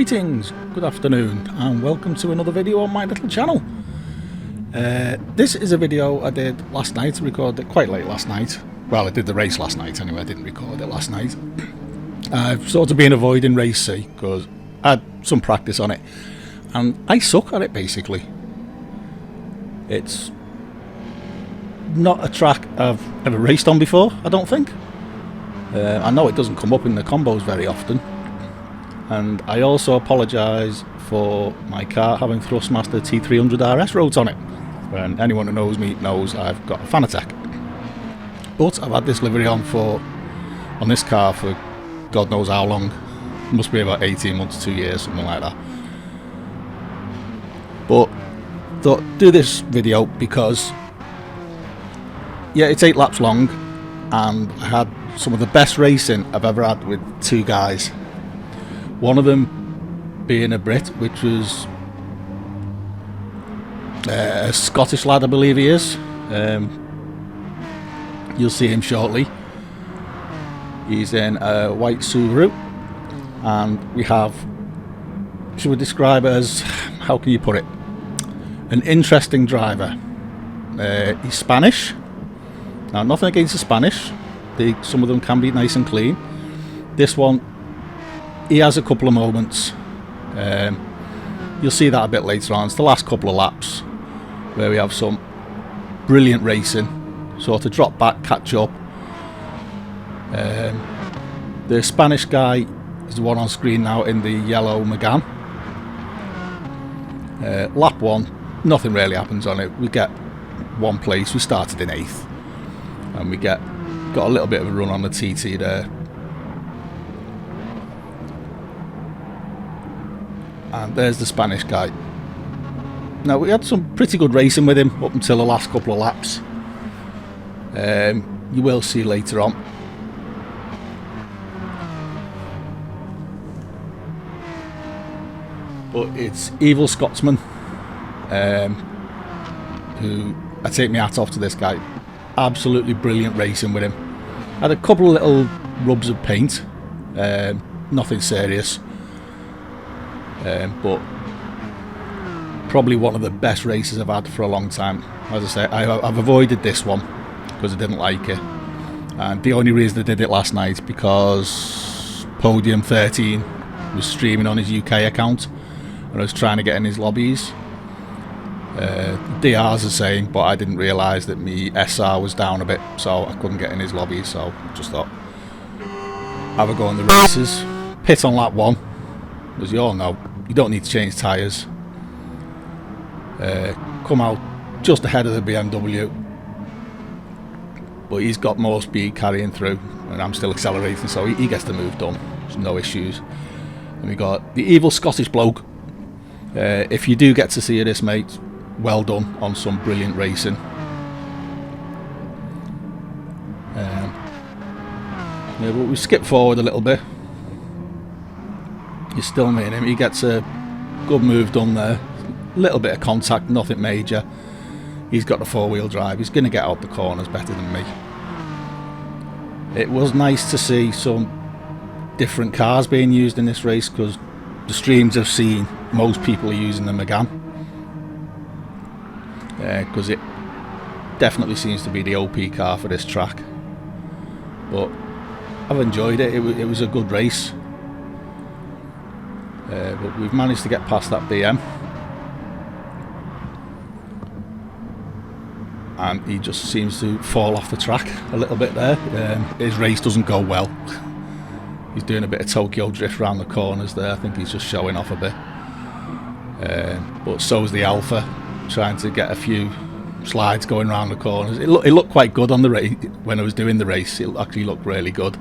Greetings, good afternoon, and welcome to another video on my little channel. This is a video I did last night. I recorded it quite late last night. Well, I did the race last night anyway, I didn't record it last night. I've sort of been avoiding race C because I had some practice on it, and I suck at it basically. It's not a track I've ever raced on before, I don't think. I know it doesn't come up in the combos very often. And I also apologise for my car having Thrustmaster T300 RS roads on it. And anyone who knows me knows I've got a Fanatec. But I've had this livery on this car for God knows how long. It must be about 18 months, 2 years, something like that. But thought do this video because yeah, it's 8 laps long, and I had some of the best racing I've ever had with two guys. One of them being a Brit, which was a Scottish lad, I believe he is. You'll see him shortly. He's in a white Subaru, and we have, should we describe it as, how can you put it, an interesting driver. He's Spanish. Now, nothing against the Spanish. Some of them can be nice and clean. This one, he has a couple of moments. You'll see that a bit later on. It's the last couple of laps where we have some brilliant racing. Sort of drop back, catch up. The Spanish guy is the one on screen now in the yellow Megane. Lap 1, nothing really happens on it. We get one place. We started in 8th. And we got a little bit of a run on the TT there. And there's the Spanish guy. Now, we had some pretty good racing with him up until the last couple of laps. You will see later on. But it's Evil Scotsman, who, I take my hat off to this guy. Absolutely brilliant racing with him. Had a couple of little rubs of paint. Nothing serious. But probably one of the best races I've had for a long time. As I say, I've avoided this one because I didn't like it, and the only reason I did it last night because Podium 13 was streaming on his UK account, and I was trying to get in his lobbies. DR's the same, but I didn't realise that my SR was down a bit, so I couldn't get in his lobbies. So just thought, have a go on the races. Pit on lap 1, as you all know. You don't need to change tyres. Come out just ahead of the BMW, but he's got more speed carrying through, and I'm still accelerating, so he gets the move done. There's no issues. And we got the Evil Scottish bloke. If you do get to see this, mate, well done on some brilliant racing. Yeah, but we skip forward a little bit. You're still meeting him. He gets a good move done there. A little bit of contact, nothing major. He's got the 4-wheel drive. He's going to get out the corners better than me. It was nice to see some different cars being used in this race, because the streams I've seen, most people are using the Megane. Because it definitely seems to be the OP car for this track. But I've enjoyed it. It was a good race. But we've managed to get past that BM, and he just seems to fall off the track a little bit there. His race doesn't go well. He's doing a bit of Tokyo drift around the corners there. I think he's just showing off a bit. But so's the Alpha, trying to get a few slides going around the corners. It looked quite good on the race when I was doing the race. It actually looked really good.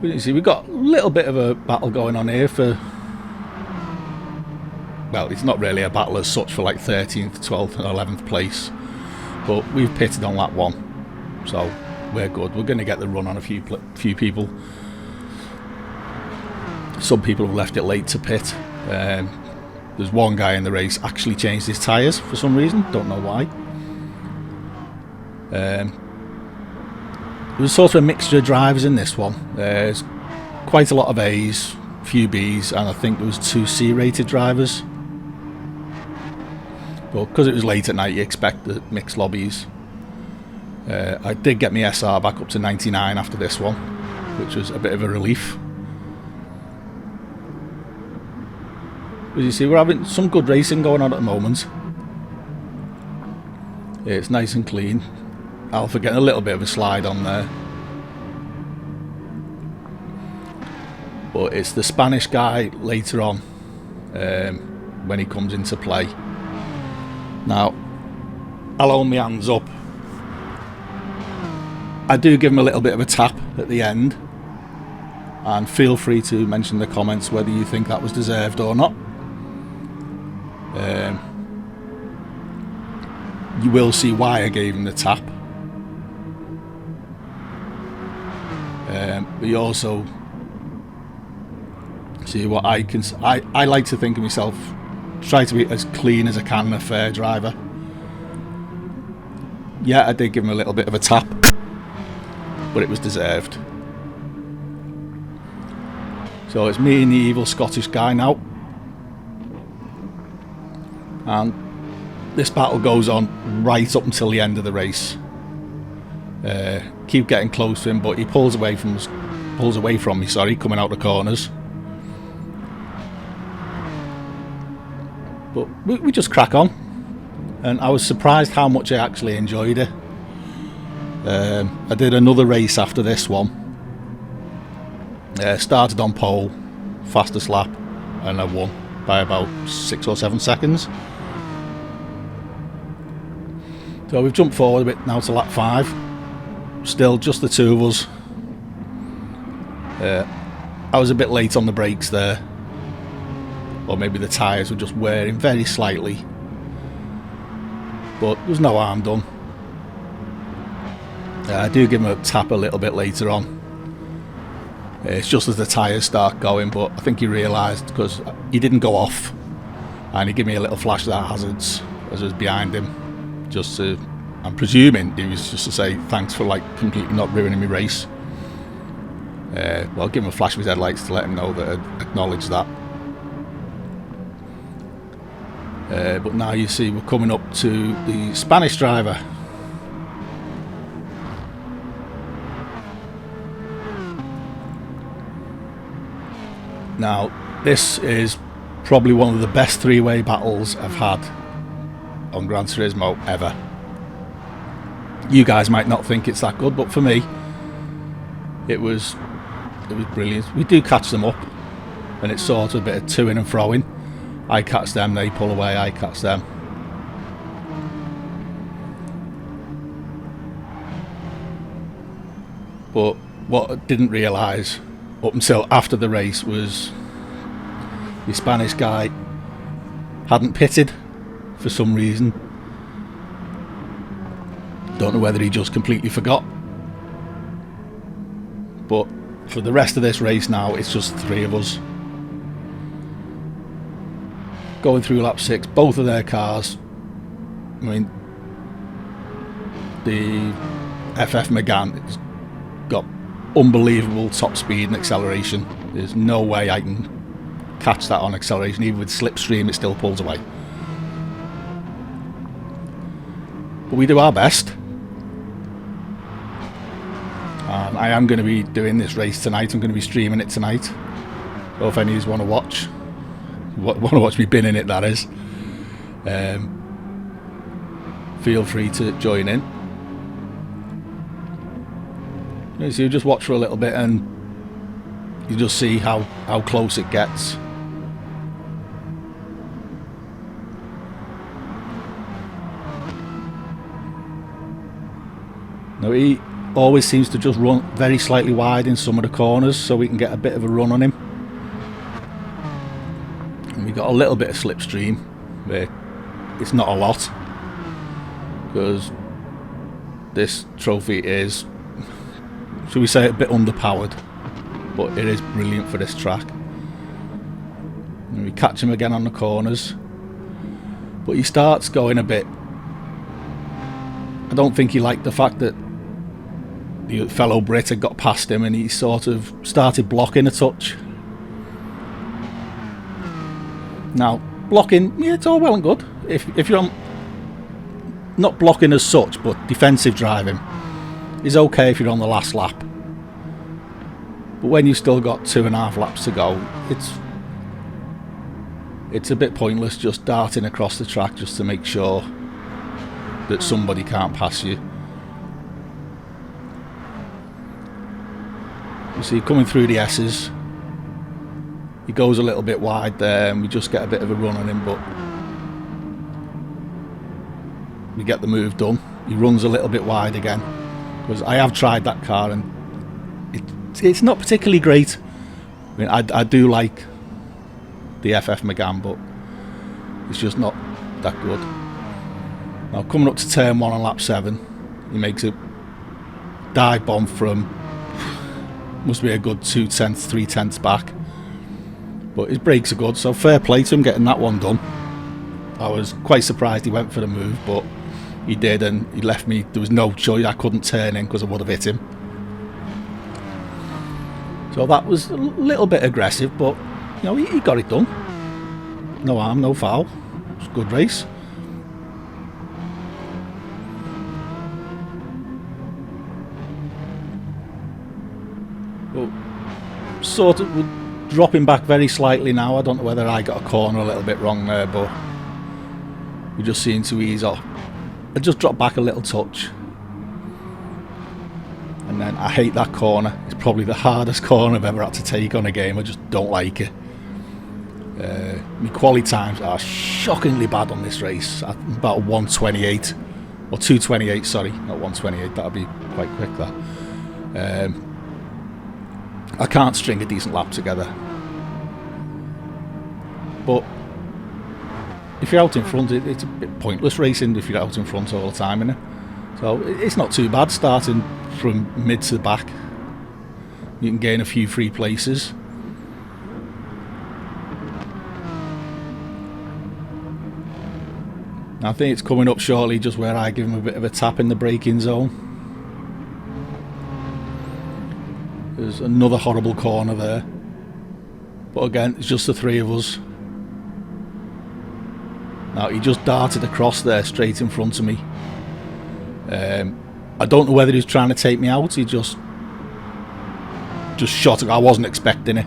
But you see, we've got a little bit of a battle going on here for, well, it's not really a battle as such for like 13th, 12th and 11th place, but we've pitted on lap 1, so we're good. We're going to get the run on a few people. Some people have left it late to pit. There's one guy in the race actually changed his tyres for some reason, don't know why. was sort of a mixture of drivers in this one. There's quite a lot of A's, few B's, and I think there was 2 C-rated drivers. But because it was late at night, you expect the mixed lobbies. I did get my SR back up to 99 after this one, which was a bit of a relief. As you see, we're having some good racing going on at the moment. It's nice and clean. Alpha getting a little bit of a slide on there. But it's the Spanish guy later on when he comes into play. Now, I'll hold my hands up. I do give him a little bit of a tap at the end. And feel free to mention in the comments whether you think that was deserved or not. You will see why I gave him the tap. But you also see what I can. I like to think of myself, try to be as clean as I can and a fair driver. Yeah, I did give him a little bit of a tap, but it was deserved. So it's me and the evil Scottish guy now, and this battle goes on right up until the end of the race. Keep getting close to him, but he pulls away from me. Sorry, coming out the corners. But we just crack on, and I was surprised how much I actually enjoyed it. I did another race after this one. Started on pole, fastest lap, and I won by about 6 or 7 seconds. So we've jumped forward a bit now to lap 5. Still just the 2 of us. I was a bit late on the brakes there, or maybe the tyres were just wearing very slightly, but there's no harm done. I do give him a tap a little bit later on. It's just as the tyres start going, but I think he realised, because he didn't go off, and he gave me a little flash of the hazards as I was behind him, just to, I'm presuming he was just to say thanks for like completely not ruining my race. Well, I'll give him a flash with his headlights to let him know that I acknowledged that. But now you see we're coming up to the Spanish driver. Now, this is probably one of the best 3-way battles I've had on Gran Turismo ever. You guys might not think it's that good, but for me, it was brilliant. We do catch them up, and it's sort of a bit of to-ing and fro-ing. I catch them, they pull away, I catch them. But what I didn't realise up until after the race was the Spanish guy hadn't pitted for some reason. Don't know whether he just completely forgot. But for the rest of this race now, it's just 3 of us. Going through lap 6, both of their cars, I mean, the FF Megane has got unbelievable top speed and acceleration. There's no way I can catch that on acceleration. Even with slipstream, it still pulls away. But we do our best. And I am going to be doing this race tonight. I'm going to be streaming it tonight. So if any of you want to watch me binning it, that is, feel free to join in. So you just watch for a little bit and you just see how close it gets. Now he always seems to just run very slightly wide in some of the corners, so we can get a bit of a run on him. And we got a little bit of slipstream, but it's not a lot, because this trophy is, should we say, a bit underpowered, but it is brilliant for this track. And we catch him again on the corners, but he starts going a bit, I don't think he liked the fact that the fellow Brit had got past him and he sort of started blocking a touch. Now, blocking, yeah, it's all well and good. If you're not blocking as such, but defensive driving is okay if you're on the last lap. But when you've still got 2.5 laps to go, it's a bit pointless just darting across the track just to make sure that somebody can't pass you. You see, coming through the S's, he goes a little bit wide there and we just get a bit of a run on him, but we get the move done. He runs a little bit wide again, because I have tried that car and it's not particularly great. I mean, I do like the FF Megane, but it's just not that good. Now, coming up to turn 1 on lap 7, he makes a dive bomb from, must be a good 2/10, 3/10 back. But his brakes are good, so fair play to him getting that one done. I was quite surprised he went for the move, but he did, and he left me. There was no choice. I couldn't turn in because I would have hit him. So that was a little bit aggressive, but you know, he got it done. No harm, no foul. It was a good race. But sort of dropping back very slightly now. I don't know whether I got a corner a little bit wrong there, but we just seem to ease off. I just dropped back a little touch. And then I hate that corner. It's probably the hardest corner I've ever had to take on a game. I just don't like it. My quality times are shockingly bad on this race. At about 1:28 or 2:28, sorry, not 1:28. That'll be quite quick. That I can't string a decent lap together. But if you're out in front, it's a bit pointless racing if you're out in front all the time, innit? So it's not too bad starting from mid to the back. You can gain a few free places. I think it's coming up shortly just where I give him a bit of a tap in the braking zone. There's another horrible corner there. But again, it's just the three of us. Now, he just darted across there straight in front of me. I don't know whether he was trying to take me out. He just shot it. I wasn't expecting it.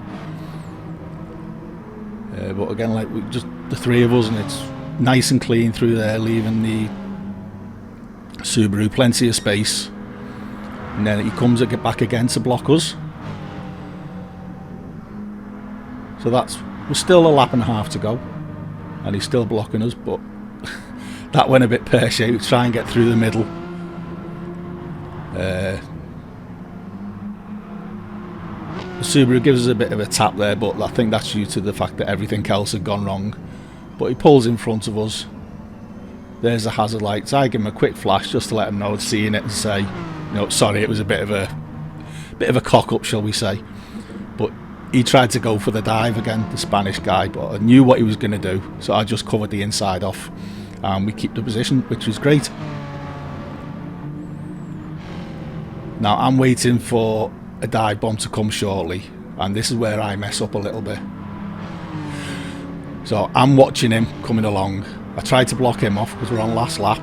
But again, like just the three of us, and it's nice and clean through there, leaving the Subaru plenty of space. And then he comes back again to block us. So we're still a lap and a half to go, and he's still blocking us. But that went a bit pear-shaped. Try and get through the middle. The Subaru gives us a bit of a tap there, but I think that's due to the fact that everything else had gone wrong. But he pulls in front of us. There's the hazard lights. I give him a quick flash just to let him know I'd seen it and say, no, sorry, it was a bit of a cock up, shall we say. But he tried to go for the dive again, the Spanish guy, but I knew what he was going to do, so I just covered the inside off, and we keep the position, which was great. Now I'm waiting for a dive bomb to come shortly, and this is where I mess up a little bit. So I'm watching him coming along. I tried to block him off because we're on last lap,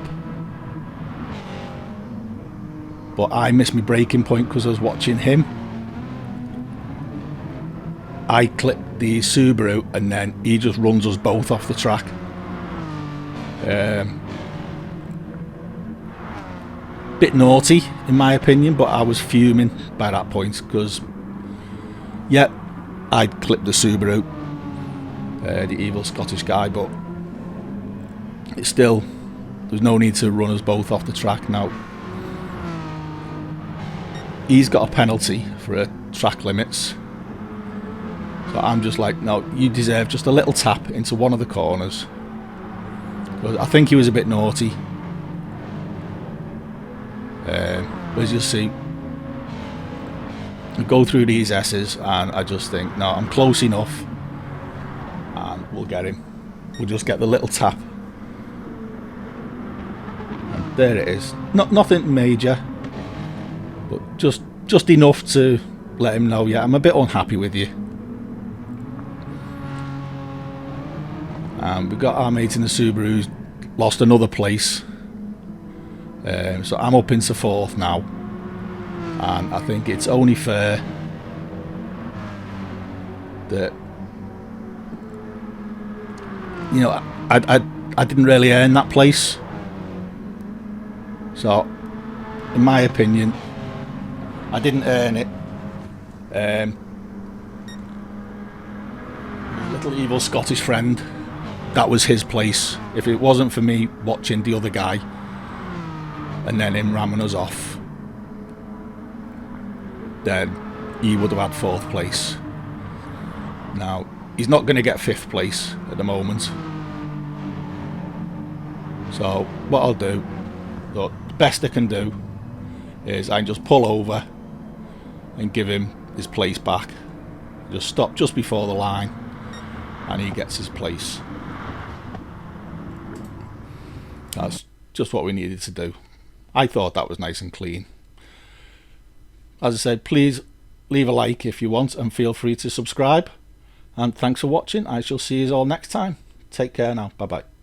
but I missed my braking point because I was watching him. I clipped the Subaru and then he just runs us both off the track. Bit naughty in my opinion, but I was fuming by that point because, yeah, I'd clipped the Subaru, the evil Scottish guy, but it's still, there's no need to run us both off the track. Now, he's got a penalty for track limits. So I'm just like, no, you deserve just a little tap into one of the corners. I think he was a bit naughty. As you see, I go through these S's and I just think, no, I'm close enough and we'll get him. We'll just get the little tap. And there it is. Nothing major. but just enough to let him know, yeah, I'm a bit unhappy with you. We've got our mate in the Subaru who's lost another place, so I'm up into 4th now, and I think it's only fair that, you know, I didn't really earn that place. So in my opinion, I didn't earn it. Little evil Scottish friend, that was his place. If it wasn't for me watching the other guy and then him ramming us off, then he would have had 4th place. Now he's not going to get 5th place at the moment, so what I'll do, the best I can do, is I can just pull over and give him his place back. Just stop just before the line and he gets his place. That's just what we needed to do. I thought that was nice and clean. As I said, please leave a like if you want, and feel free to subscribe. And thanks for watching. I shall see you all next time. Take care now. Bye bye.